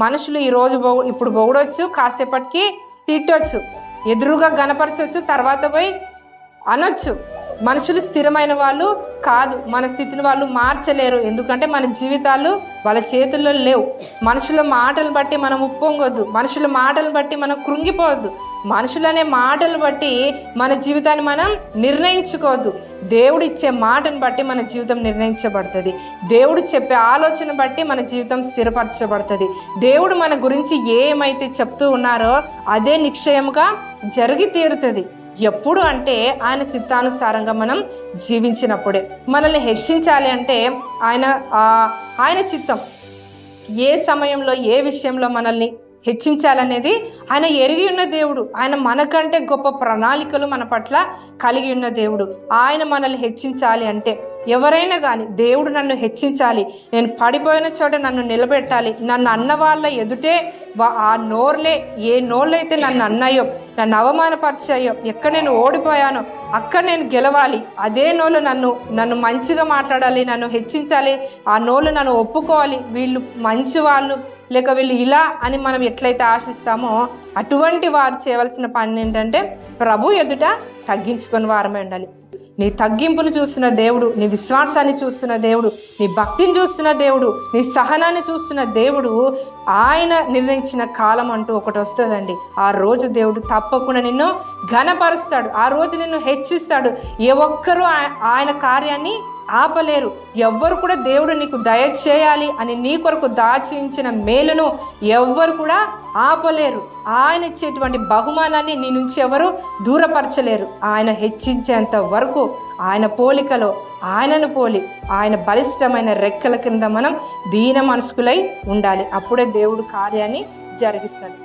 మనుషులు ఇప్పుడు పొగడొచ్చు, కాసేపటికి తిట్టొచ్చు, ఎదురుగా గనపరచవచ్చు, తర్వాత పోయి అనొచ్చు. మనుషులు స్థిరమైన వాళ్ళు కాదు. మన స్థితిని వాళ్ళు మార్చలేరు. ఎందుకంటే మన జీవితాలు వాళ్ళ చేతుల్లో లేవు. మనుషుల మాటలు బట్టి మనం ఉప్పొంగొద్దు. మనుషుల మాటలు బట్టి మనం కృంగిపోవద్దు. మనుషులనే మాటలు బట్టి మన జీవితాన్ని మనం నిర్ణయించుకోవద్దు. దేవుడు ఇచ్చే మాటను బట్టి మన జీవితం నిర్ణయించబడుతుంది. దేవుడు చెప్పే ఆలోచన బట్టి మన జీవితం స్థిరపరచబడుతుంది. దేవుడు మన గురించి ఏమైతే చెప్తూ ఉన్నారో అదే నిశ్చయముగా జరిగి తీరుతుంది. ఎప్పుడు అంటే ఆయన చిత్తానుసారంగా మనం జీవించినప్పుడే. మనల్ని హెచ్చించాలి అంటే ఆయన చిత్తం ఏ సమయంలో ఏ విషయంలో మనల్ని హెచ్చించాలనేది ఆయన ఎరిగి ఉన్న దేవుడు. ఆయన మనకంటే గొప్ప ప్రణాళికలు మన పట్ల కలిగి ఉన్న దేవుడు. ఆయన మనల్ని హెచ్చించాలి అంటే ఎవరైనా కానీ దేవుడు నన్ను హెచ్చించాలి, నేను పడిపోయిన చోట నన్ను నిలబెట్టాలి, నన్ను అన్న వాళ్ళ ఎదుటే ఆ నోర్లే, ఏ నోళ్ళైతే నన్ను అన్నాయో, నన్ను అవమానపరిచాయో, ఎక్కడ నేను ఓడిపోయానో అక్కడ నేను గెలవాలి. అదే నోళ్ళు నన్ను మంచిగా మాట్లాడాలి, నన్ను హెచ్చించాలి. ఆ నోళ్ళు నన్ను ఒప్పుకోవాలి, వీళ్ళు మంచి వాళ్ళు, లేక వీళ్ళు ఇలా అని మనం ఎట్లయితే ఆశిస్తామో అటువంటి వారు చేయవలసిన పని ఏంటంటే ప్రభు ఎదుట తగ్గించుకొని వారమే ఉండాలి. నీ తగ్గింపును చూస్తున్న దేవుడు, నీ విశ్వాసాన్ని చూస్తున్న దేవుడు, నీ భక్తిని చూస్తున్న దేవుడు, నీ సహనాన్ని చూస్తున్న దేవుడు, ఆయన నిర్ణయించిన కాలం అంటూ ఒకటి వస్తుందండి. ఆ రోజు దేవుడు తప్పకుండా నిన్ను ఘనపరుస్తాడు. ఆ రోజు నిన్ను హెచ్చిస్తాడు. ఏ ఒక్కరూ ఆయన కార్యాన్ని ఆపలేరు. ఎవ్వరు కూడా దేవుడు నీకు దయచేయాలి అని నీ కొరకు దాచించిన మేలును ఎవ్వరు కూడా ఆపలేరు. ఆయన ఇచ్చేటువంటి బహుమానాన్ని నీ నుంచి ఎవరు దూరపరచలేరు. ఆయన హెచ్చించేంత వరకు ఆయన పోలికలో ఆయనను పోలి ఆయన బలిష్టమైన రెక్కల కింద మనం దీన మనస్కులై ఉండాలి. అప్పుడే దేవుడు కార్యాన్ని జరిగిస్తాడు.